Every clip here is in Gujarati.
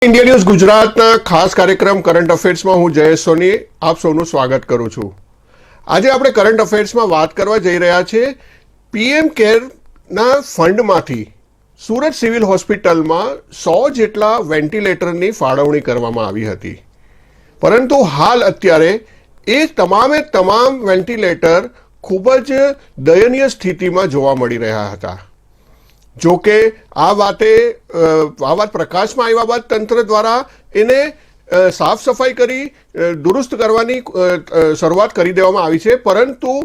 इंडिया न्यूज गुजरातना खास कार्यक्रम करंट अफेर्स में हूँ जयेश सोनी आप सौનું स्वागत करूँ છું। આજે આપણે કરंट अफेर्स में વાત કરવા જઈ રહ્યા છે પીએમ કેરના ફંડમાંથી સુરત સિવિલ હોસ્પિટલમાં 100 જેટલા વેન્ટિલેટરની ફાળવણી કરવામાં આવી હતી, પરંતુ હાલ અત્યારે એ તમામે તમામ વેન્ટિલેટર ખૂબ જ દયનીય સ્થિતિમાં જોવા મળી રહ્યા હતા। જો કે આ વાત પ્રકાશમાં આવ્યા બાદ તંત્ર દ્વારા એને સાફ સફાઈ કરી દુરુસ્ત કરવાની શરૂઆત કરી દેવામાં આવી છે, પરંતુ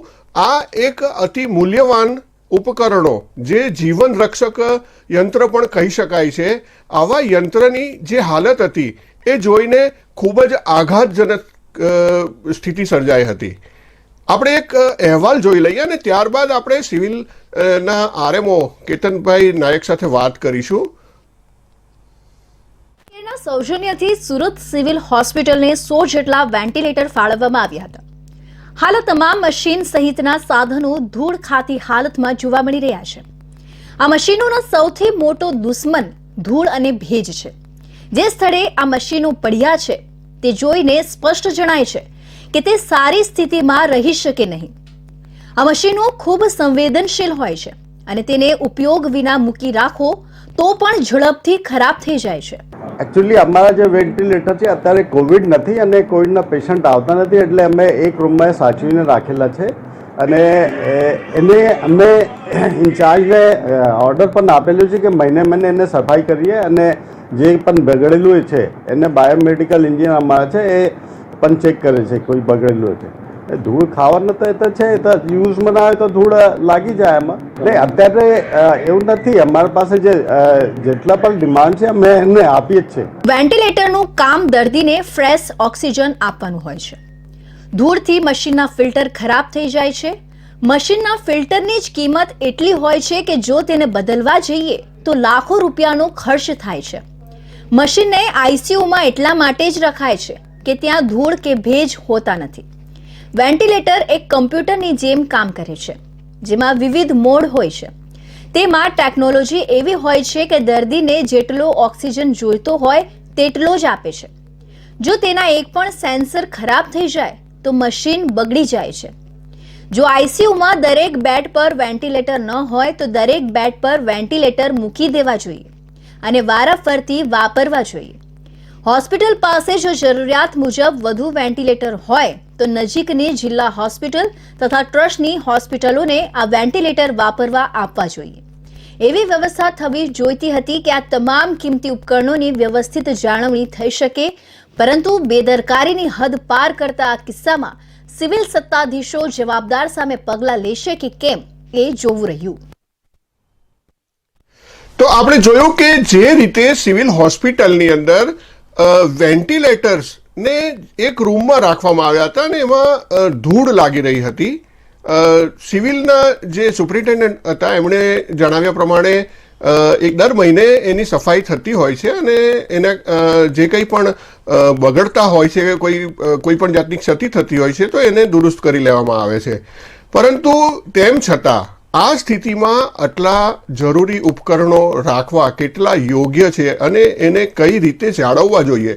આ એક અતિ મૂલ્યવાન ઉપકરણો જે જીવન રક્ષક યંત્ર પણ કહી શકાય છે, આવા યંત્રની જે હાલત હતી એ જોઈને ખૂબ જ આઘાતજનક સ્થિતિ સર્જાઈ હતી। આપણે એક અહેવાલ જોઈ લઈએ અને ત્યારબાદ આપણે સિવિલના આરએમઓ કેતનભાઈ નાયક સાથે વાત કરીશું। સૌજન્યથી સુરત સિવિલ હોસ્પિટલને 100 જેટલા વેન્ટિલેટર ફાળવવામાં આવ્યા હતા। હાલ તમામ મશીન સહિતના સાધનો ધૂળ ખાતી હાલતમાં જોવા મળી રહ્યા છે। આ મશીનોનો સૌથી મોટો દુશ્મન ધૂળ અને ભેજ છે। જે સ્થળે આ મશીનો પડ્યા છે તે જોઈને સ્પષ્ટ જણાય છે કે તે સારી સ્થિતિમાં રહી શકે નહીં। આ મશીનો ખૂબ સંવેદનશીલ હોય છે અને તેને ઉપયોગ વિના મૂકી રાખો તો પણ ઝડપથી ખરાબ થઈ જાય છે। एक्चुअली हमारा जो वेंटिलेटर है अत्यारे कोविड नहीं અને કોવિડના પેશન્ટ આવતા નથી, એટલે અમે એક રૂમમાં સાચવીને રાખેલા છે અને એને અમે ઇન્ચાર્જને ઓર્ડર પણ આપેલું છે કે મહિને એને સફાઈ કરીએ અને જે પણ બગડેલું છે એને બાયોમેડિકલ એન્જિનિયર અમારા છે એ પણ ચેક કરે છે કોઈ બગડેલું છે। ધૂળ ખાવાનું તો એ તો છે, એ તો યુઝમાં ના હોય તો ધૂળ લાગી જાય એમાં। એટલે અત્યારે એવું નથી, અમારી પાસે જેટલા પણ ડિમાન્ડ છે અમે એને આપીએ જ છે। વેન્ટિલેટરનું કામ દર્દીને ફ્રેશ ઓક્સિજન આપવાનું હોય છે। ધૂળથી મશીનના ફિલ્ટર ખરાબ થઈ જાય છે। મશીનના ફિલ્ટરની જ કિંમત એટલી હોય છે કે જો તેને બદલવા જઈએ તો લાખો રૂપિયાનો ખર્ચ થાય છે। મશીનને આઈસીયુમાં એટલા માટે જ રખાય છે કે ત્યાં ધૂળ કે ભેજ હોતા નથી। વેન્ટિલેટર એક કમ્પ્યુટરની જેમ કામ કરે છે, જેમાં વિવિધ મોડ હોય છે। તેમાં ટેકનોલોજી એવી હોય છે કે દર્દીને જેટલો ઓક્સિજન જોઈતો હોય તેટલો જ આપે છે। જો તેના એક પણ સેન્સર ખરાબ થઈ જાય તો મશીન બગડી જાય છે। જો આઈસીયુમાં દરેક બેડ પર વેન્ટિલેટર ન હોય તો દરેક બેડ પર વેન્ટિલેટર મૂકી દેવા જોઈએ અને વારાફરતી વાપરવા જોઈએ। હોસ્પિટલ પાસે જો જરૂરિયાત મુજબ વધુ વેન્ટિલેટર હોય તો નજીકની જિલ્લા હોસ્પિટલ તથા ટ્રસ્ટની હોસ્પિટલોને આ વેન્ટિલેટર વાપરવા આપવા જોઈએ। એવી વ્યવસ્થા થવી જોઈતી હતી કે આ તમામ કિંમતી ઉપકરણોની વ્યવસ્થિત જાળવણી થઈ શકે, પરંતુ બેદરકારીની હદ પાર કરતા આ કિસ્સામાં સિવિલ સત્તાધીશો જવાબદાર સામે પગલાં લેશે કે કેમ એ જોવું રહ્યું। તો આપણે જોયું કે જે રીતે સિવિલ હોસ્પિટલની અંદર વેન્ટિલેટર્સ ને એક રૂમમાં રાખવામાં આવ્યા હતા અને એમાં ધૂળ લાગી રહી હતી। સિવિલના જે સુપ્રિન્ટેન્ડન્ટ હતા એમણે જણાવ્યા પ્રમાણે દર મહિને એની સફાઈ થતી હોય છે અને એને જે કંઈ પણ બગડતા હોય છે, કોઈ પણ જાતની ક્ષતિ થતી હોય છે તો એને દુરુસ્ત કરી લેવામાં આવે છે, પરંતુ તેમ છતાં આ સ્થિતિમાં આટલા જરૂરી ઉપકરણો રાખવા કેટલા યોગ્ય છે અને એને કઈ રીતે જાળવવા જોઈએ,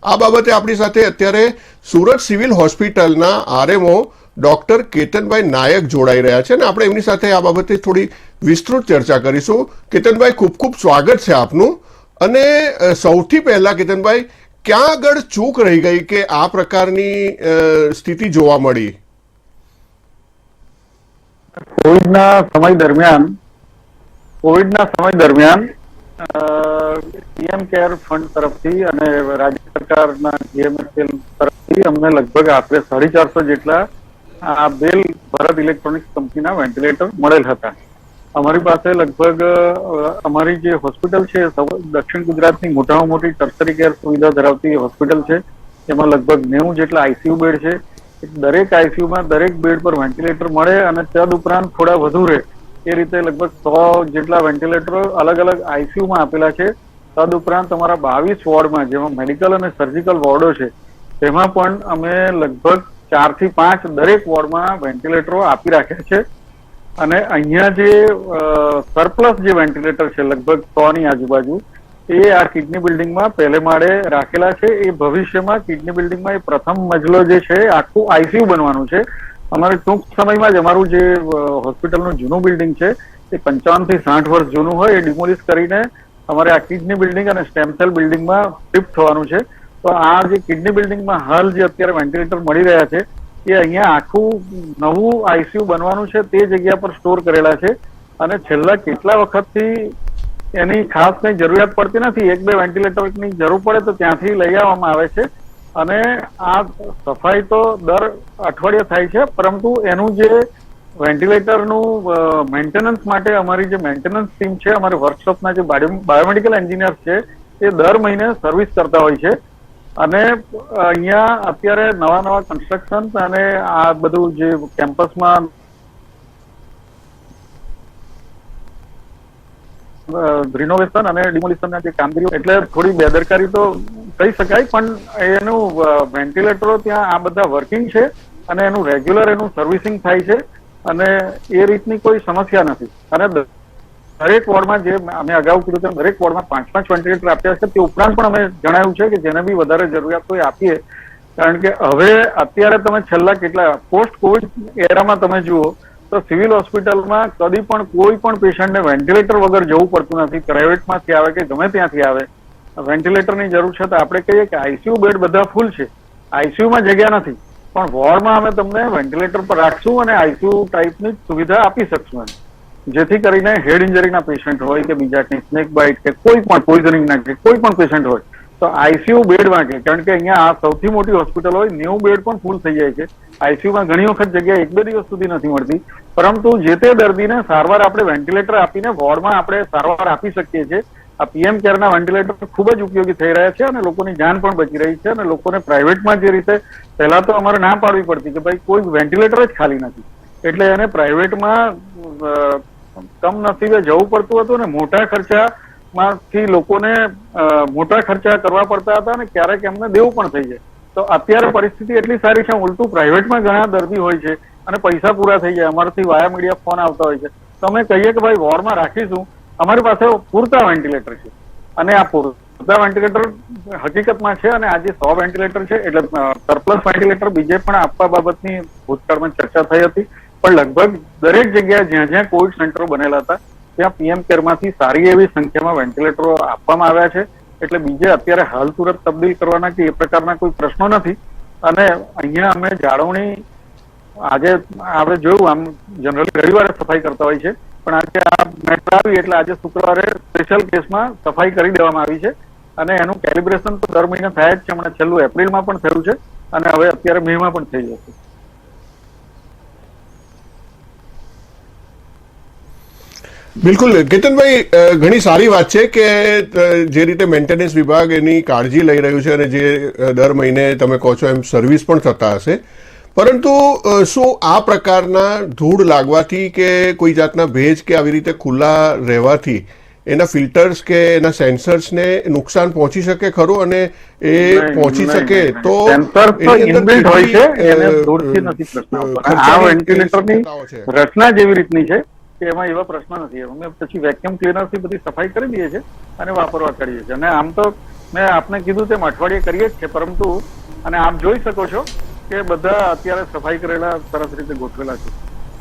આ બાબતે આપણી સાથે અત્યારે સુરત સિવિલ હોસ્પિટલના આરએમઓ ડોક્ટર કેતનભાઈ નાયક જોડાઈ રહ્યા છે અને આપણે એમની સાથે આ બાબતે થોડી વિસ્તૃત ચર્ચા કરીશું। કેતનભાઈ, ખૂબ ખૂબ સ્વાગત છે આપનું। અને સૌથી પહેલા કેતનભાઈ, ક્યાં આગળ ચૂક રહી ગઈ કે આ પ્રકારની સ્થિતિ જોવા મળી? કોવિડના સમય દરમિયાન પીએમ કેર ફંડ તરફથી અને રાજ્ય સરકારના જીએમએસએલ તરફથી અમને લગભગ આશરે 450 જેટલા આ બેલ ભારત ઇલેક્ટ્રોનિક્સ કંપનીના વેન્ટિલેટર મળેલ હતા। અમારી પાસે લગભગ અમારી જે હોસ્પિટલ છે દક્ષિણ ગુજરાતની મોટામાં મોટી ટર્શરી કેર સુવિધા ધરાવતી હોસ્પિટલ છે, એમાં લગભગ 90 જેટલા આઈસીયુ બેડ છે। દરેક આઈસીયુમાં દરેક બેડ પર વેન્ટિલેટર મળે અને તદ ઉપરાંત થોડા વધુ રહે એ રીતે લગભગ 100 જેટલા વેન્ટિલેટરો અલગ અલગ આઈસીયુમાં આપેલા છે। તદ ઉપરાંત અમારા 22 વોર્ડમાં, જેમાં મેડિકલ અને સર્જિકલ વોર્ડો છે, તેમાં પણ અમે લગભગ 4 થી 5 દરેક વોર્ડમાં વેન્ટિલેટરો આપી રાખ્યા છે। અને અહીંયા જે સરપ્લસ જે વેન્ટિલેટર છે લગભગ 100 ની આજુબાજુ, એ આ કિડની બિલ્ડિંગમાં પહેલે માળે રાખેલા છે. એ ભવિષ્યમાં કિડની બિલ્ડિંગમાં એ પ્રથમ મજલો જે છે આખું આઈસીયુ બનવાનું છે. અમારે ટૂંક સમયમાં જ અમારું જે હોસ્પિટલનું જૂનું બિલ્ડિંગ છે એ 55 થી 60 વર્ષ જૂનું હોય એ ડિમોલિશ કરીને અમારે આ કિડની બિલ્ડિંગ અને સ્ટેમ સેલ બિલ્ડિંગમાં શિફ્ટ થવાનું છે. તો આ જે કિડની બિલ્ડિંગમાં હાલ જે અત્યારે વેન્ટિલેટર મળી રહ્યા છે એ અહીંયા આખું નવું આઈસીયુ બનવાનું છે તે જગ્યા પર સ્ટોર કરેલા છે. અને છેલ્લા કેટલા વખતથી એની ખાસ કઈ જરૂરિયાત પડતી નથી. 1-2 વેન્ટિલેટરની જરૂર પડે તો ત્યાંથી લઈ આવવામાં આવે છે. અને આ સફાઈ તો દર અઠવાડિયે થાય છે, પરંતુ એનું જે વેન્ટિલેટરનું મેન્ટેનન્સ માટે અમારી જે મેન્ટેનન્સ ટીમ છે, અમારે વર્કશોપના જે બાયોમેડિકલ એન્જિનિયર છે એ દર મહિને સર્વિસ કરતા હોય છે. અને અહીંયા અત્યારે નવા કન્સ્ટ્રક્શન અને આ બધું જે કેમ્પસમાં રિનોવેશન અને ડિમોલિશનના જે કામગીરીઓ, એટલે થોડી બેદરકારી તો કહી શકાય, પણ એનું વેન્ટિલેટરો ત્યાં આ બધા વર્કિંગ છે અને એનું રેગ્યુલર એનું સર્વિસિંગ થાય છે અને એ રીતની કોઈ સમસ્યા નથી. અને દરેક વોર્ડમાં જે અમે અગાઉ કીધું તેમ દરેક વોર્ડમાં 5-5 વેન્ટિલેટર આપ્યા છે. તે ઉપરાંત પણ અમે જણાવ્યું છે કે જેને બી વધારે જરૂરિયાત હોય આપીએ, કારણ કે હવે અત્યારે તમે છેલ્લા કેટલા પોસ્ટ કોવિડ એરામાં તમે જુઓ તો સિવિલ હોસ્પિટલમાં કદી પણ કોઈ પણ પેશન્ટને વેન્ટિલેટર વગર જવું પડતું નથી. પ્રાઇવેટમાંથી આવે કે ગમે ત્યાંથી આવે, વેન્ટિલેટરની જરૂર છે તો આપણે કહીએ કે આઈસીયુ બેડ બધા ફૂલ છે, આઈસીયુમાં જગ્યા નથી, પણ વોર્ડમાં અમે તમને વેન્ટિલેટર પર રાખશું અને આઈસીયુ ટાઈપની સુવિધા આપી શકશું એમ, જેથી કરીને હેડ ઇન્જરીના પેશન્ટ હોય કે બીજા કંઈ સ્નેક બાઇટ કે કોઈ પણ પોઈઝનિંગના કે કોઈ પણ પેશન્ટ હોય તો આઈસીયુ બેડ માંગે. કારણ કે અહીંયા આ સૌથી મોટી હોસ્પિટલ હોય, 90 બેડ પણ ફૂલ થઈ જાય છે. આઈસીયુમાં ઘણી વખત જગ્યા 1-2 દિવસ સુધી નથી મળતી, પરંતુ જે તે દર્દીને સારવાર આપણે વેન્ટિલેટર આપીને વોર્ડમાં આપણે સારવાર આપી શકીએ છીએ. આ પીએમ કેરના વેન્ટિલેટર ખૂબ જ ઉપયોગી થઈ રહ્યા છે અને લોકોની જાન પણ બચી રહી છે. અને લોકોને પ્રાઇવેટમાં જે રીતે પહેલા તો અમારે ના પાડવી પડતી કે ભાઈ કોઈ વેન્ટિલેટર જ ખાલી નથી, એટલે એને પ્રાઇવેટમાં કમનસીબે જવું પડતું હતું અને મોટા ખર્ચામાંથી લોકોને મોટા ખર્ચા કરવા પડતા હતા અને ક્યારેક એમને દેવું પણ થઈ જાય. તો અત્યારે પરિસ્થિતિ એટલી સારી છે, ઉલટું પ્રાઇવેટમાં ઘણા દર્દી હોય છે અને પૈસા પૂરા થઈ જાય. અમારાથી વાયા મીડિયા ફોન આવતા હોય છે, તો અમે કહીએ કે ભાઈ વોર્ડમાં રાખીશું, અમારી પાસે પૂરતા વેન્ટિલેટર છે. અને આ પૂરતા વેન્ટિલેટર હકીકતમાં છે અને આજે 100 વેન્ટિલેટર છે, એટલે સરપ્લસ વેન્ટિલેટર બીજે પણ આપવા બાબતની ભૂતકાળમાં ચર્ચા થઈ હતી. પણ લગભગ દરેક જગ્યાએ જ્યાં જ્યાં કોવિડ સેન્ટરો બનેલા હતા ત્યાં પીએમ કેરમાંથી સારી એવી સંખ્યામાં વેન્ટિલેટરો આપવામાં આવ્યા છે. એટલે બીજે અત્યારે હાલ તુરંત તબદીલ કરવાના કે એ પ્રકારના કોઈ પ્રશ્નો નથી. અને અહીંયા અમે જાળવણી આજે આપણે જોયું, આમ જનરલી રવિવારે સફાઈ કરતા હોય છે, પણ આજે આ મેટર આવી એટલે આજે શુક્રવારે સ્પેશિયલ કેસમાં સફાઈ કરી દેવામાં આવી છે. અને એનું કેલિબ્રેશન તો દર મહિને થાય જ છે. હમણાં છેલ્લું એપ્રિલમાં પણ થયું છે અને હવે અત્યારે મેમાં પણ થઈ જશે. બિલકુલ કેતનભાઈ, ઘણી સારી વાત છે કે જે રીતે મેન્ટેનન્સ વિભાગ એની કાળજી લઈ રહ્યું છે અને જે દર મહિને તમે કહો છો એમ સર્વિસ પણ થતા હશે, પરંતુ શું આ પ્રકારના ધૂળ લાગવાથી કે કોઈ જાતના ભેજ કે આવી રીતે ખુલ્લા રહેવાથી એના ફિલ્ટર્સ કે એના સેન્સર્સને નુકસાન પહોંચી શકે ખરું? અને એ પહોંચી શકે તો આ વેન્ટિલેટરની રચના જેવી રીતની છે કે એમાં એવા પ્રશ્ન નથી. અમે પછી વેક્યુમ ક્લીનરથી બધી સફાઈ કરી દઈએ છીએ અને વાપરવા કરીએ છીએ. અને આમ તો મેં આપને કીધું તેમ અઠવાડિયે કરીએ જ છે, પરંતુ અને આપ જોઈ શકો છો કે બધા અત્યારે સફાઈ કરેલા સરસ રીતે ગોઠવેલા છે.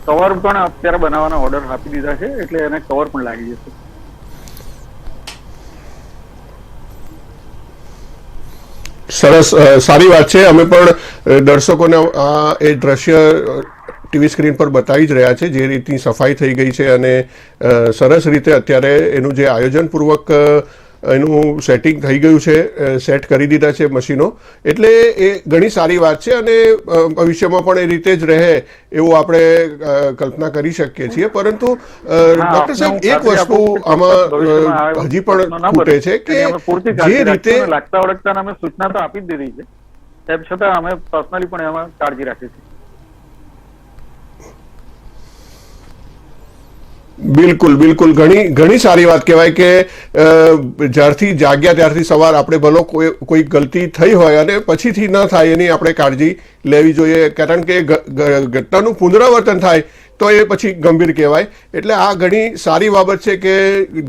કવર પણ અત્યારે બનાવવાના ઓર્ડર આપી દીધા છે, એટલે એને કવર પણ લાગી જશે. સરસ, સારી વાત છે. અમે પણ દર્શકોને એ દ્રશ્ય ટીવી સ્ક્રીન પર બતાવી જ રહ્યા છે જે રીતની સફાઈ થઈ ગઈ છે અને સરસ રીતે અત્યારે એનું જે આયોજનપૂર્વક એનું સેટિંગ થઈ ગયું છે, સેટ કરી દીધા છે મશીનો, એટલે એ ઘણી સારી વાત છે. અને ભવિષ્યમાં પણ એ રીતે જ રહે એવું આપણે કલ્પના કરી શકીએ છીએ. પરંતુ ડોક્ટર સાહેબ, એક વસ્તુ આમાં હજી પણ ખૂટે છે કે જે રીતે લાગતા ઓળખતા અમે સૂચના તો આપી જ દીધી છે, તેમ છતાં અમે પર્સનલી પણ એમાં કાળજી રાખીએ છીએ. બિલકુલ બિલકુલ, ઘણી સારી વાત કહેવાય કે જ્યારથી જાગ્યા ત્યારથી સવાર આપણે ભલો કોઈ ગલતી થઈ હોય અને પછીથી ન થાય એની આપણે કાળજી લેવી જોઈએ, કારણ કે ઘટનાનું પુનરાવર્તન થાય તો એ પછી ગંભીર કહેવાય. એટલે આ ઘણી સારી બાબત છે કે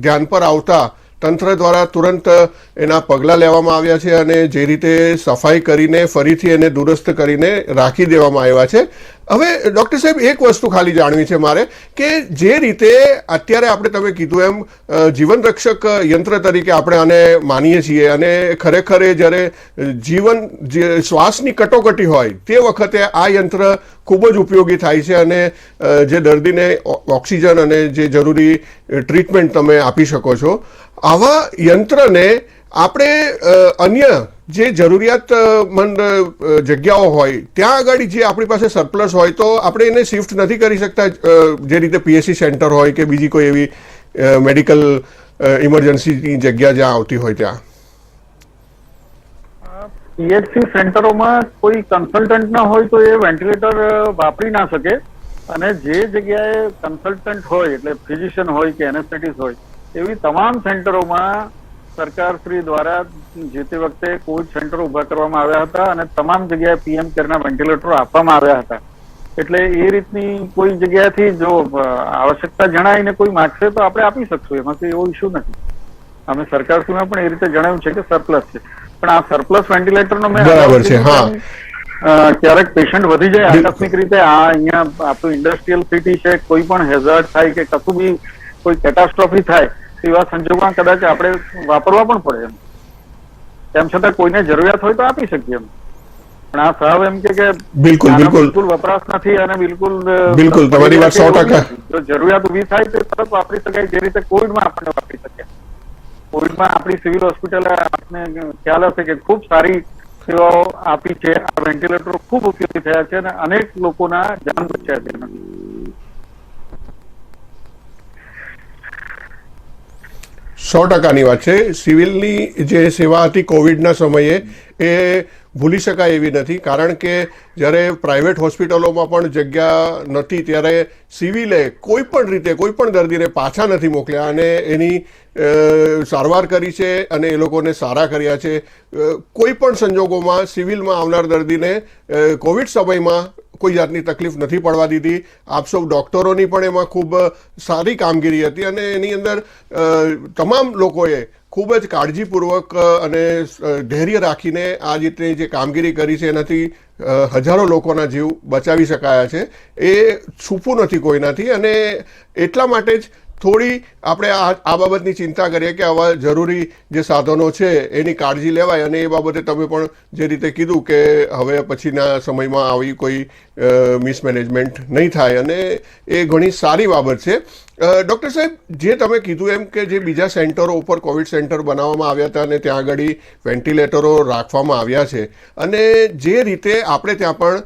ધ્યાન પર આવતા તંત્ર દ્વારા તુરંત એના પગલાં લેવામાં આવ્યા છે અને જે રીતે સફાઈ કરીને ફરીથી એને દુરસ્ત કરીને રાખી દેવામાં આવ્યા છે. હવે ડૉક્ટર સાહેબ એક વસ્તુ ખાલી જાણવી છે મારે કે જે રીતે અત્યારે આપણે તમે કીધું એમ જીવન રક્ષક યંત્ર તરીકે આપણે આને માનીએ છીએ અને ખરેખર એ જ્યારે જે શ્વાસની કટોકટી હોય તે વખતે આ યંત્ર ખૂબ જ ઉપયોગી થાય છે અને જે દર્દીને ઓક્સિજન અને જે જરૂરી ટ્રીટમેન્ટ તમે આપી શકો છો. આવા યંત્રને આપણે અન્ય જે જરૂરિયાતમંદ જગ્યાઓ હોય ત્યાં આગળ જે આપણી પાસે સરપ્લસ હોય તો આપણે એને શિફ્ટ નથી કરી શકતા, જે રીતે પીએસસી સેન્ટર હોય કે બીજી કોઈ એવી મેડિકલ ઇમરજન્સીની જગ્યા જ્યાં આવતી હોય ત્યાં. પીએચસી સેન્ટરોમાં કોઈ કન્સલ્ટન્ટ ના હોય તો એ વેન્ટિલેટર વાપરી ના શકે, અને જે જગ્યાએ કન્સલ્ટન્ટ હોય એટલે ફિઝિશિયન હોય કે એનેસ્થેટિસ્ટ હોય એવી તમામ સેન્ટરોમાં સરકારશ્રી દ્વારા જે તે વખતે કોવિડ સેન્ટરો ઉભા કરવામાં આવ્યા હતા અને તમામ જગ્યાએ પીએમ કેરના વેન્ટિલેટરો આપવામાં આવ્યા હતા. એટલે એ રીતની કોઈ જગ્યાએથી જો આવશ્યકતા જણાવીને કોઈ માગશે તો આપણે આપી શકશું, એમાંથી એવો ઇસ્યુ નથી. અમે સરકારશ્રીમાં પણ એ રીતે જણાવ્યું છે કે સરપ્લસ છે, પણ આ સરપ્લસ વેન્ટિલેટરનો મેં બરાબર છે, હા, ક્યારેક પેશન્ટ વધી જાય આકસ્મિક રીતે, આ અહીંયા આપણું ઇન્ડસ્ટ્રીયલ સિટી છે, કોઈ પણ હેઝાર્ડ થાય કે કશું બી કોઈ કેટાસ્ટ્રોફી થાય એવા સંજોગોમાં કદાચ આપણે વાપરવા પણ પડે એમ. તેમ છતાં કોઈને જરૂરિયાત હોય તો આપી શકીએ એમ, પણ આ સાવ એમ કે બિલકુલ વપરાશ નથી અને બિલકુલ તમારી વાત 100%. જો જરૂરિયાત ઉભી થાય તો તરત વાપરી શકાય, જે રીતે કોવિડમાં આપણે વાપરી શકીએ. કોવિડમાં આપણી સિવિલ હોસ્પિટલે આપને ખ્યાલ હશે કે ખૂબ સારી સેવાઓ આપી છે. આ વેન્ટિલેટરો ખૂબ ઉપયોગી થયા છે અને અનેક લોકોના જાન બચ્યા છે. 100%ની વાત છે. સિવિલની જે સેવા હતી કોવિડના સમયે એ ભૂલી શકાય એવી નથી, કારણ કે જ્યારે પ્રાઇવેટ હોસ્પિટલોમાં પણ જગ્યા નહોતી ત્યારે સિવિલે કોઈ પણ રીતે કોઈ પણ દર્દીને પાછા નથી મોકલ્યા અને એની સારવાર કરી છે અને એ લોકોને સારા કર્યા છે. કોઈ પણ સંજોગોમાં સિવિલમાં આવનાર દર્દીને કોવિડ સમયમાં કોઈ જાતની તકલીફ નથી પડવા દીધી. આપ સૌ ડૉક્ટરોની પણ એમાં ખૂબ સારી કામગીરી હતી અને એની અંદર તમામ લોકોએ ખૂબ જ કાળજીપૂર્વક અને ધૈર્ય રાખીને આ રીતની જે કામગીરી કરી છે એનાથી હજારો લોકોના જીવ બચાવી શકાયા છે. એ છૂપું નથી કોઈનાથી અને એટલા માટે જ થોડી આપણે આ બાબતની ચિંતા કરીએ કે આવા જરૂરી જે સાધનો છે એની કાળજી લેવાય અને એ બાબતે તમે પણ જે રીતે કીધું કે હવે પછીના સમયમાં આવી કોઈ મિસમેનેજમેન્ટ નહીં થાય અને એ ઘણી સારી બાબત છે. ડૉક્ટર સાહેબ, જે તમે કીધું એમ કે જે બીજા સેન્ટરો ઉપર કોવિડ સેન્ટર બનાવવામાં આવ્યા હતા અને ત્યાં આગળ વેન્ટિલેટરો રાખવામાં આવ્યા છે અને જે રીતે આપણે ત્યાં પણ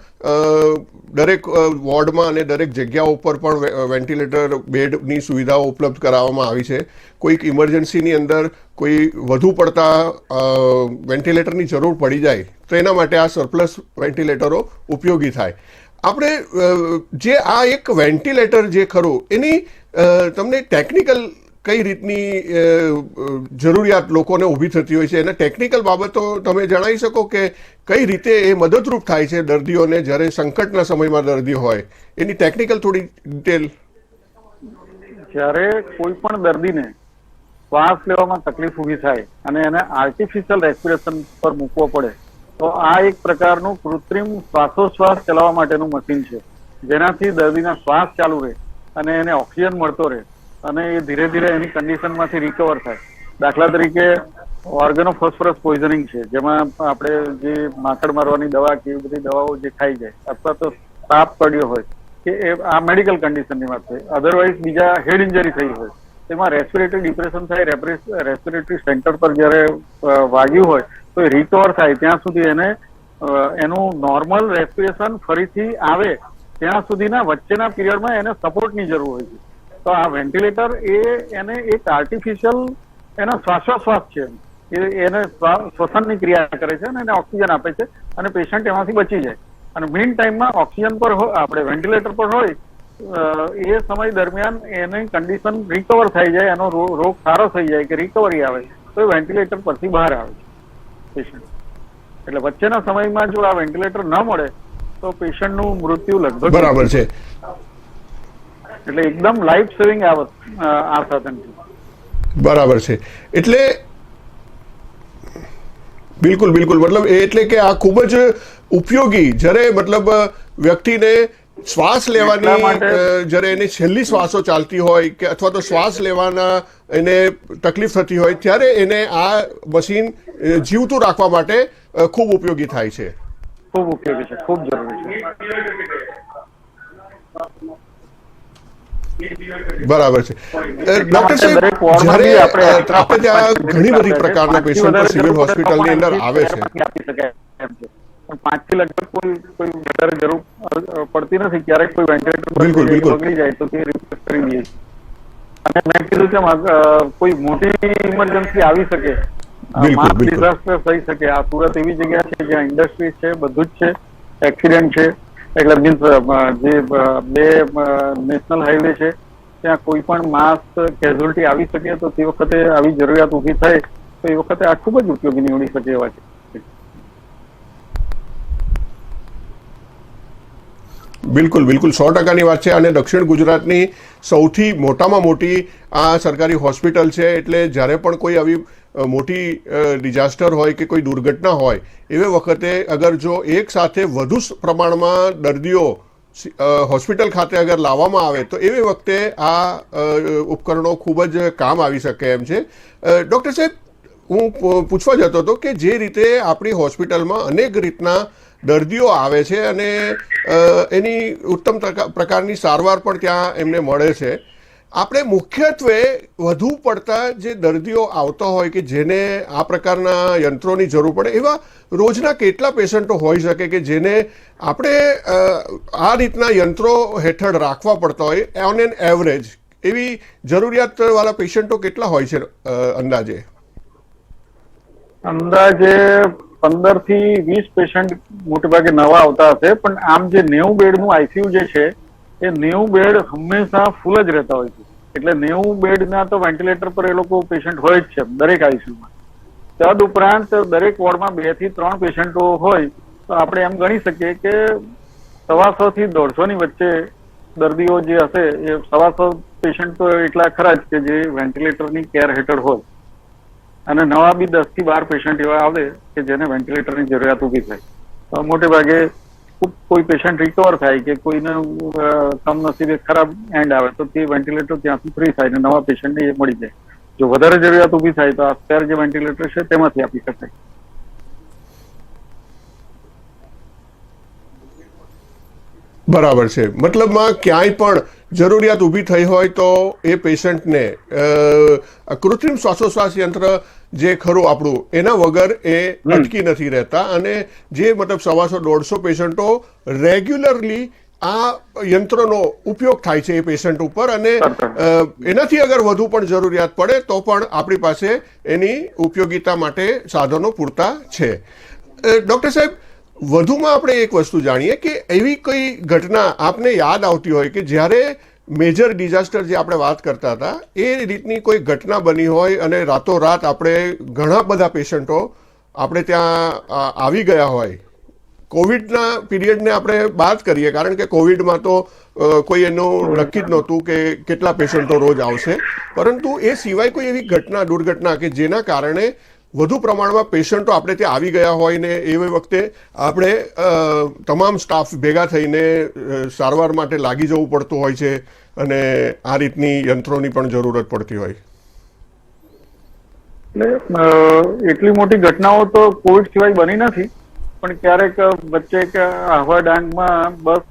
દરેક વોર્ડમાં અને દરેક જગ્યાઓ ઉપર પણ વેન્ટિલેટર બેડની સુવિધાઓ ઉપલબ્ધ કરાવવામાં આવી છે. કોઈક ઇમરજન્સીની અંદર કોઈ વધુ પડતા વેન્ટિલેટરની જરૂર પડી જાય તો એના માટે આ સરપ્લસ વેન્ટિલેટરો ઉપયોગી થાય. આપણે જે આ એક વેન્ટિલેટર જે ખરું એની તમને ટેકનિકલ કઈ રીતની જરૂરિયાત લોકોને ઊભી થતી હોય છે, એના ટેકનિકલ બાબતો તમે જણાવી શકો કે કઈ રીતે એ મદદરૂપ થાય છે દર્દીઓને જ્યારે સંકટના સમયમાં દર્દી હોય, એની ટેકનિકલ થોડી ડિટેલ. જ્યારે કોઈ પણ દર્દીને શ્વાસ લેવામાં તકલીફ ઊભી થાય અને એને આર્ટિફિશિયલ રેસ્પિરેશન પર મૂકવો પડે તો આ એક પ્રકારનું કૃત્રિમ શ્વાસોશ્વાસ ચલાવવા માટેનું મશીન છે, જેનાથી દર્દીના શ્વાસ ચાલુ રહે અને એને ઓક્સિજન મળતો રહે અને એ ધીરે ધીરે એની કન્ડિશનમાંથી રિકવર થાય. દાખલા તરીકે ઓર્ગેનોફોસ્ફરસ પોઈઝનિંગ છે, જેમાં આપણે જે માકડ મારવાની દવા કે એવી બધી દવાઓ જે ખાઈ જાય અથવા તો સાપ પડ્યો હોય કે એ આ મેડિકલ કન્ડિશનની વાત છે. અધરવાઇઝ બીજા હેડ ઇન્જરી થઈ હોય તેમાં રેસ્પિરેટરી ડિપ્રેશન થાય, રેસ્પિરેટરી સેન્ટર પર જ્યારે વાગ્યું હોય તો એ રિકવર થાય ત્યાં સુધી એને એનું નોર્મલ રેસ્પિરેશન ફરીથી આવે ત્યાં સુધીના વચ્ચેના પીરિયડમાં એને સપોર્ટની જરૂર હોય છે. તો આ વેન્ટિલેટર એને એક આર્ટિફિશિયલ એનો શ્વાસોશ્વાસ છે, એને શ્વસનની ક્રિયા કરે છે અને એને ઓક્સિજન આપે છે અને પેશન્ટ એમાંથી બચી જાય. અને મીન ટાઈમમાં ઓક્સિજન પર આપણે વેન્ટિલેટર પર હોય એ સમય દરમિયાન એની કન્ડિશન રિકવર થઈ જાય, એનો રોગ સારો થઈ જાય કે રિકવરી આવે તો એ વેન્ટિલેટર પરથી બહાર આવે છે પેશન્ટ. એટલે વચ્ચેના સમયમાં જો આ વેન્ટિલેટર ન મળે તો પેશન્ટનું મૃત્યુ લગભગ બરાબર છે. એટલે એકદમ લાઈફ સેવિંગ આ સાધન છે. બરાબર છે. એટલે બિલકુલ બિલકુલ, મતલબ એટલે કે આ ખૂબ જ ઉપયોગી, જ્યારે મતલબ વ્યક્તિને શ્વાસ લેવાની જ્યારે એને છેલ્લી શ્વાસો ચાલતી હોય કે અથવા તો શ્વાસ લેવાના એને તકલીફ થતી હોય ત્યારે એને આ મશીન જીવતું રાખવા માટે ખૂબ ઉપયોગી થાય છે. ખૂબ ઉપયોગી છે, ખૂબ જરૂરી છે. બરાબર છે. ડોક્ટર સાહેબ, જ્યારે આપણે ત્યાં ઘણી બધી પ્રકારના પેશન્ટો સિવિલ હોસ્પિટલની અંદર આવે છે, પણ 5 થી લગભગ કોઈ વધારે જરૂર પડતી નથી. ક્યારેક કોઈ વેન્ટિલેટર બિલકુલ બિલકુલ બગડી જાય તો તે રિપ્લેસ કરી દઈએ છીએ. અને મેં કીધું કે કોઈ મોટી ઇમરજન્સી આવી શકે, માસ ડિઝાસ્ટર થઈ શકે. આ સુરત એવી જગ્યા છે જ્યાં ઇન્ડસ્ટ્રી છે, બધું જ છે, એક્સિડન્ટ છે, એટલે મીન્સ જે 2 નેશનલ હાઈવે છે ત્યાં કોઈ પણ માસ કેઝ્યુઅલ્ટી આવી શકે, તો તે વખતે આવી જરૂરિયાત ઊભી થાય તો એ વખતે આ ખૂબ જ ઉપયોગી નીવડી શકે એવા છે. બિલકુલ બિલકુલ, 100%ની વાત છે. અને દક્ષિણ ગુજરાતની સૌથી મોટામાં મોટી આ સરકારી હોસ્પિટલ છે, એટલે જ્યારે પણ કોઈ આવી મોટી ડિઝાસ્ટર હોય કે કોઈ દુર્ઘટના હોય એવે વખતે અગર જો એક સાથે વધુ પ્રમાણમાં દર્દીઓ હોસ્પિટલ ખાતે અગર લાવવામાં આવે તો એવી વખતે આ ઉપકરણો ખૂબ જ કામ આવી શકે એમ છે. ડૉક્ટર સાહેબ, હું પૂછવા જતો હતો કે જે રીતે આપણી હોસ્પિટલમાં અનેક રીતના દર્દીઓ આવે છે અને એની ઉત્તમ પ્રકારની સારવાર પણ ત્યાં એમને મળે છે, આપણે મુખ્યત્વે વધુ પડતા જે દર્દીઓ આવતા હોય કે જેને આ પ્રકારના યંત્રોની જરૂર પડે એવા રોજના કેટલા પેશન્ટો હોઈ શકે કે જેને આપણે આ રીતના યંત્રો હેઠળ રાખવા પડતા હોય? ઓન એન એવરેજ એવી જરૂરિયાતવાળા પેશન્ટો કેટલા હોય છે અંદાજે? અંદાજે 15 થી 20 પેશન્ટ મોટેભાગે નવા આવતા હશે, પણ આમ જે 90 બેડનું આઈસીયુ જે છે એ 90 બેડ હંમેશા ફૂલ જ રહેતા હોય છે. એટલે 90 બેડના તો વેન્ટિલેટર પર એ લોકો પેશન્ટ હોય જ છે દરેક આઈસીયુમાં. તદ ઉપરાંત દરેક વોર્ડમાં 2 થી 3 પેશન્ટો હોય તો આપણે એમ ગણી શકીએ કે 125 થી 150 ની વચ્ચે દર્દીઓ જે હશે એ 125 પેશન્ટ તો એટલા ખરા જ કે જે વેન્ટિલેટરની કેર હેઠળ હોય, અને નવા બી 10 થી 12 પેશન્ટ એવા આવે કે જેને વેન્ટિલેટરની જરૂરિયાત ઊભી થાય. મોટે ભાગે કોઈ પેશન્ટ રિકવર થાય કે કોઈને કમનસીબે ખરાબ એન્ડ આવે તો તે વેન્ટિલેટર ત્યાંથી ફ્રી થાય અને નવા પેશન્ટને એ મળી જાય. જો વધારે જરૂરિયાત ઊભી થાય તો આ સ્પેર જે વેન્ટિલેટર છે તેમાંથી આપી શકાય. બરાબર છે. મતલબમાં ક્યાંય પણ જરૂરિયાત ઊભી થઈ હોય તો એ પેશન્ટને કૃત્રિમ શ્વાસોશ્વાસ યંત્ર જે ખરું આપણું એના વગર એ અટકી નથી રહેતા, અને જે મતલબ 125-150 પેશન્ટો રેગ્યુલરલી આ યંત્રનો ઉપયોગ થાય છે એ પેશન્ટ ઉપર, અને એનાથી અગર વધુ પણ જરૂરિયાત પડે તો પણ આપણી પાસે એની ઉપયોગિતા માટે સાધનો પૂરતા છે. ડૉક્ટર સાહેબ, વધુમાં આપણે એક વસ્તુ જાણીએ કે એવી કોઈ ઘટના આપને યાદ આવતી હોય કે જ્યારે મેજર ડિઝાસ્ટર જે આપણે વાત કરતા હતા એ રીતની કોઈ ઘટના બની હોય અને રાતોરાત આપણે ઘણા બધા પેશન્ટો આપણે ત્યાં આવી ગયા હોય. કોવિડના પીરિયડને આપણે બાદ કરીએ, કારણ કે કોવિડમાં તો કોઈ એનું નક્કી જ નહોતું કે કેટલા પેશન્ટો રોજ આવશે, પરંતુ એ સિવાય કોઈ એવી ઘટના દુર્ઘટના કે જેના કારણે વધુ પ્રમાણમાં પેશન્ટો આપણે ત્યાં આવી ગયા હોય ને એ વખતે આપણે તમામ સ્ટાફ ભેગા થઈને સારવાર માટે લાગી જવું પડતું હોય છે અને આ રીતની યંત્રોની પણ જરૂરત પડતી હોય? એટલે એટલી મોટી ઘટનાઓ તો કોવિડ સિવાય બની નથી, પણ ક્યારેક વચ્ચે આહવા ડાંગમાં બસ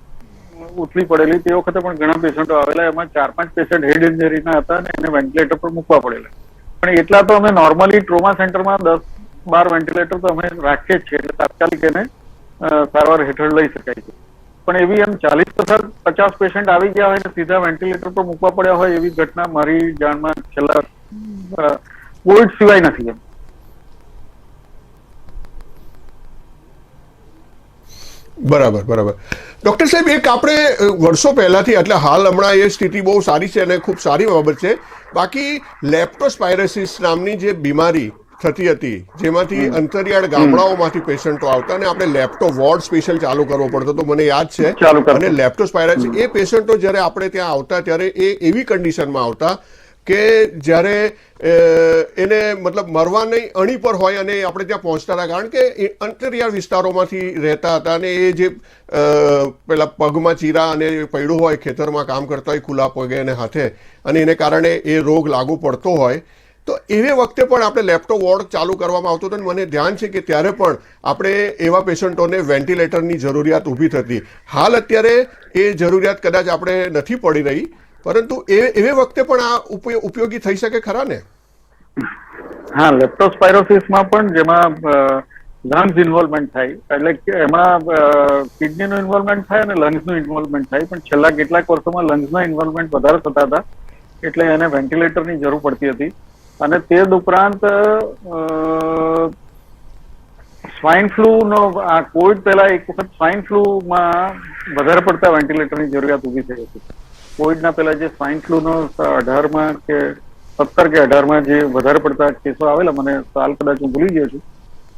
ઉથલી પડેલી તે વખતે પણ ઘણા પેશન્ટો આવેલા. એમાં 4-5 પેશન્ટ હેડ ઇન્જરીના હતા અને એને વેન્ટિલેટર પર મૂકવા પડેલા. પણ એટલા તો અમે નોર્મલી ટ્રોમા સેન્ટરમાં 10-12 વેન્ટિલેટર તો અમે રાખીએ જ છીએ, એટલે તાત્કાલિક એને સારવાર હેઠળ લઈ શકાય છે. પણ એવી એમ 40-50 પેશન્ટ આવી ગયા હોય ને સીધા વેન્ટિલેટર પર મૂકવા પડ્યા હોય એવી ઘટના મારી જાણમાં છેલ્લા કોવિડ સિવાય નથી. એમ બરાબર બરાબર. ડૉક્ટર સાહેબ, એક આપણે વર્ષો પહેલાંથી, એટલે હાલ હમણાં એ સ્થિતિ બહુ સારી છે અને ખૂબ સારી બાબત છે, બાકી લેપ્ટોસ્પાયરોસિસ નામની જે બીમારી થતી હતી જેમાંથી અંતરિયાળ ગામડાઓમાંથી પેશન્ટો આવતા અને આપણે લેપ્ટો વોર્ડ સ્પેશિયલ ચાલુ કરવો પડતો તો મને યાદ છે. અને લેપ્ટોસ્પાયરોસિસ એ પેશન્ટો જ્યારે આપણે ત્યાં આવતા ત્યારે એ એવી કન્ડિશનમાં આવતા કે જ્યારે એને મતલબ મરવાની અણી પર હોય અને આપણે ત્યાં પહોંચતા હતા, કારણ કે એ અંતરિયાળ વિસ્તારોમાંથી રહેતા હતા અને એ જે પેલા પગમાં ચીરા અને પૈડું હોય, ખેતરમાં કામ કરતા હોય ખુલ્લા પગે અને હાથે, અને એને કારણે એ રોગ લાગુ પડતો હોય, તો એવી વખતે પણ આપણે લેપ્ટો વોર્ડ ચાલુ કરવામાં આવતો હતો. અને મને ધ્યાન છે કે ત્યારે પણ આપણે એવા પેશન્ટોને વેન્ટિલેટરની જરૂરિયાત ઊભી થતી. હાલ અત્યારે એ જરૂરિયાત કદાચ આપણે નથી પડી રહી, પરંતુ એવી વખતે પણ આ ઉપયોગી થઈ શકે ખરા ને? હા, લેપ્ટોસ્પાયરોસિસમાં પણ જેમાં લંગ્સ ઇન્વોલ્વમેન્ટ થાય, એટલે કે એમાં કિડનીનું ઇન્વોલ્વમેન્ટ થાય અને લંગ્સનું ઇન્વોલ્વમેન્ટ થાય, પણ છેલ્લા કેટલાક વર્ષોમાં લંગ્સના ઇન્વોલ્વમેન્ટ વધારે થતા હતા, એટલે એને વેન્ટિલેટરની જરૂર પડતી હતી. અને તે ઉપરાંત સ્વાઇન ફ્લૂનો, આ કોવિડ પહેલા એક વખત સ્વાઇન ફ્લૂમાં વધારે પડતા વેન્ટિલેટરની જરૂરિયાત ઊભી થઈ હતી. કોવિડના પહેલા જે સ્વાઇન ફ્લૂનો 18માં કે 17 કે 18માં જે વધારે પડતા કેસો આવેલા, મને સાલ કદાચ હું ભૂલી ગયો છું,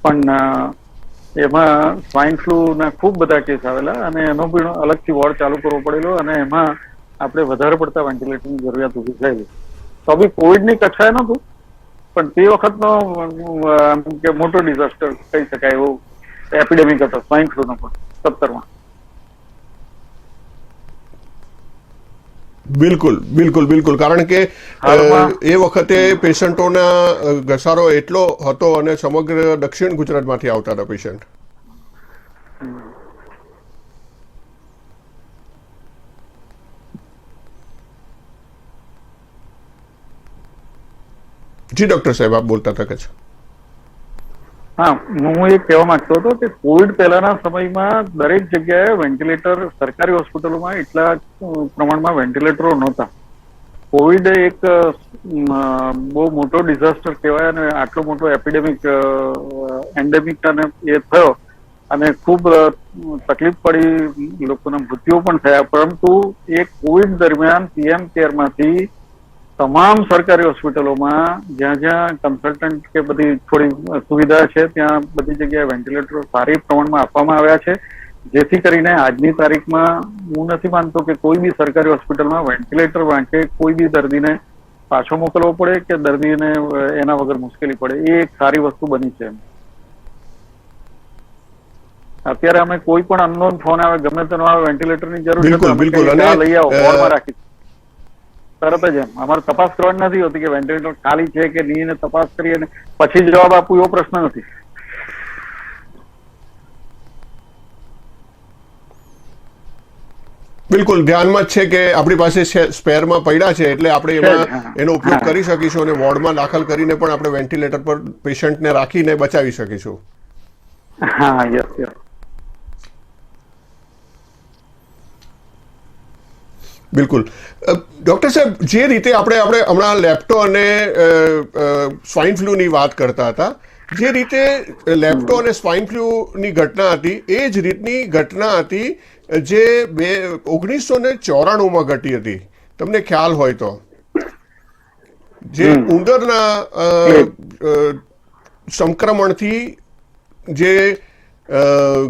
પણ એમાં સ્વાઇન ફ્લૂના ખૂબ બધા કેસ આવેલા અને એનો પણ અલગથી વોર્ડ ચાલુ કરવો પડેલો અને એમાં આપણે વધારે પડતા વેન્ટિલેટરની જરૂરિયાત ઊભી થયેલી. તો બી કોવિડની કક્ષાએ નહોતું, પણ તે વખતનો મોટો ડિઝાસ્ટર કહી શકાય એવો એપિડેમિક હતો સ્વાઇન ફ્લૂનો પણ 17માં. બિલકુલ બિલકુલ બિલકુલ, કારણ કે એ વખતે પેશન્ટોના ઘસારો એટલો હતો અને સમગ્ર દક્ષિણ ગુજરાતમાંથી આવતા હતા પેશન્ટ. જી ડોક્ટર સાહેબ, આપ બોલતા હતા કચ્છ. હા, હું એ કહેવા માંગતો હતો કે કોવિડ પહેલાના સમયમાં દરેક જગ્યાએ વેન્ટિલેટર, સરકારી હોસ્પિટલોમાં એટલા પ્રમાણમાં વેન્ટિલેટરો નહોતા. કોવિડ એક બહુ મોટો ડિઝાસ્ટર કહેવાય અને આટલો મોટો એન્ડેમિક અને એ થયો અને ખૂબ તકલીફ પડી, લોકોના મૃત્યુ પણ થયા. પરંતુ એ કોવિડ દરમિયાન પીએમ કેરમાંથી તમામ સરકારી હોસ્પિટલોમાં જ્યાં જ્યાં કન્સલ્ટન્ટ કે બધી થોડી સુવિધા છે ત્યાં બધી જગ્યાએ વેન્ટિલેટરો સારી પ્રમાણમાં આપવામાં આવ્યા છે, જેથી કરીને આજની તારીખમાં હું નથી માનતો કે કોઈ બી સરકારી હોસ્પિટલમાં વેન્ટિલેટર માટે કોઈ બી દર્દીને પાછો મોકલવો પડે કે દર્દીને એના વગર મુશ્કેલી પડે. એ એક સારી વસ્તુ બની છે. અત્યારે અમે કોઈ પણ અનનોન ફોન આવે, ગમે તેનો આવે, વેન્ટિલેટરની જરૂર છે લઈ આવો, વોર્ડમાં રાખી તરત જ. એમ અમારે તપાસ કરવાની નથી હોતી કે વેન્ટિલેટર ખાલી છે કે નહીં, તપાસ કરી અને પછી જવાબ આપવું એવો પ્રશ્ન નથી. બિલકુલ, ધ્યાનમાં જ છે કે આપણી પાસે સ્પેરમાં પડ્યા છે એટલે આપણે એમાં એનો ઉપયોગ કરી શકીશું અને વોર્ડમાં દાખલ કરીને પણ આપણે વેન્ટિલેટર પર પેશન્ટને રાખીને બચાવી શકીશું. હા, યસ યસ. બિલકુલ. ડોક્ટર સાહેબ, જે રીતે આપણે હમણાં લેપ્ટો અને સ્વાઇન ફ્લૂની વાત કરતા હતા, જે રીતે લેપ્ટો અને સ્વાઇન ફ્લૂની ઘટના હતી એ જ રીતની ઘટના હતી જે 1994માં ઘટી હતી. તમને ખ્યાલ હોય તો, જે ઉંદરના સંક્રમણથી જે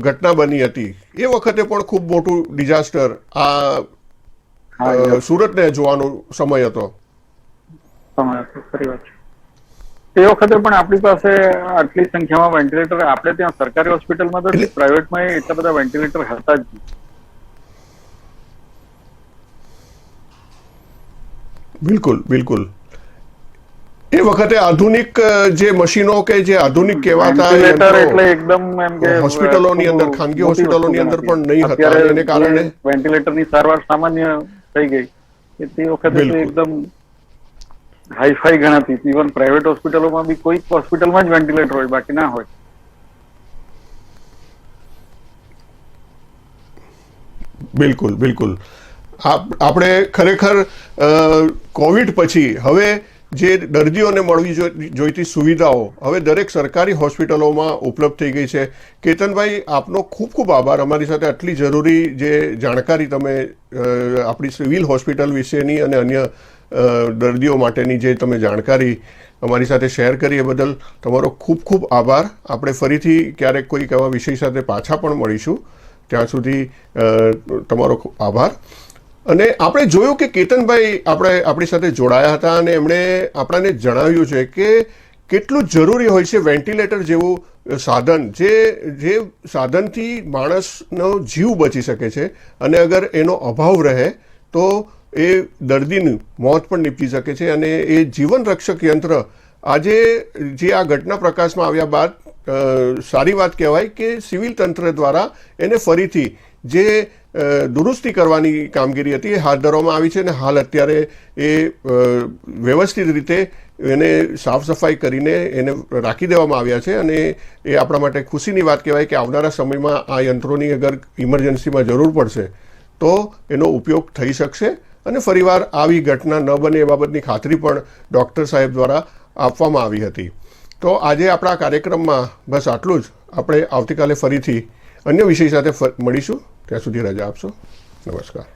ઘટના બની હતી, એ વખતે પણ ખૂબ મોટું ડિઝાસ્ટર આ સુરતને જોવાનો સમય હતો. તે વખતે પણ આપણી પાસે આટલી સંખ્યામાં વેન્ટિલેટર, આપણે ત્યાં સરકારી હોસ્પિટલમાં તો પ્રાઇવેટમાં એટલા બધા વેન્ટિલેટર હતા જ નહીં. બિલકુલ બિલકુલ. એ વખતે આધુનિક જે મશીનો કે જે આધુનિક કહેવાતા એટલે એકદમ એમ કે હોસ્પિટલોની અંદર, ખાનગી હોસ્પિટલોની અંદર પણ નહીં હતા, એને કારણે વેન્ટિલેટરની સારવાર સામાન્ય થઈ ગઈ. તે વખતે એકદમ હાઈફાઈ ગણાતી. ઇવન પ્રાઇવેટ હોસ્પિટલોમાં બી કોઈ હોસ્પિટલમાં જ વેન્ટિલેટર હોય, બાકી ના હોય. બિલકુલ બિલકુલ. આપણે ખરેખર કોવિડ પછી હવે જે દર્દીઓને મળવી જોઈતી સુવિધાઓ હવે દરેક સરકારી હોસ્પિટલોમાં ઉપલબ્ધ થઈ ગઈ છે. કેતનભાઈ, આપનો ખૂબ ખૂબ આભાર. અમારી સાથે આટલી જરૂરી જે જાણકારી તમે આપણી સિવિલ હોસ્પિટલ વિશેની અને અન્ય દર્દીઓ માટેની જે તમે જાણકારી અમારી સાથે શેર કરી એ બદલ તમારો ખૂબ ખૂબ આભાર. આપણે ફરીથી ક્યારેક કોઈક એવા વિષય સાથે પાછા પણ મળીશું. ત્યાં સુધી તમારો આભાર. અને આપણે જોયું કે કેતનભાઈ આપણી સાથે જોડાયા હતા અને એમણે આપણને જણાવ્યું છે કે કેટલું જરૂરી હોય છે વેન્ટિલેટર જેવું સાધન જે સાધનથી માણસનો જીવ બચી શકે છે અને અગર એનો અભાવ રહે તો એ દર્દીનું મોત પણ નીપજી શકે છે. અને એ જીવન રક્ષક યંત્ર આજે જે આ ઘટના પ્રકાશમાં આવ્યા બાદ સારી વાત કહેવાય કે સિવિલ તંત્ર દ્વારા એને ફરીથી જે દુરુસ્તી કરવાની કામગીરી હતી એ હાથ ધરવામાં આવી છે અને હાલ અત્યારે એ વ્યવસ્થિત રીતે એને સાફ સફાઈ કરીને એને રાખી દેવામાં આવ્યા છે. અને એ આપણા માટે ખુશીની વાત કહેવાય કે આવનારા સમયમાં આ યંત્રોની અગર ઇમરજન્સીમાં જરૂર પડશે તો એનો ઉપયોગ થઈ શકશે અને ફરીવાર આવી ઘટના ન બને એ બાબતની ખાતરી પણ ડૉક્ટર સાહેબ દ્વારા આપવામાં આવી હતી. તો આજે આપણા કાર્યક્રમમાં બસ આટલું જ. આપણે આવતીકાલે ફરીથી અન્ય વિષય સાથે મળીશું. ત્યાં સુધી રજા આપશો. નમસ્કાર.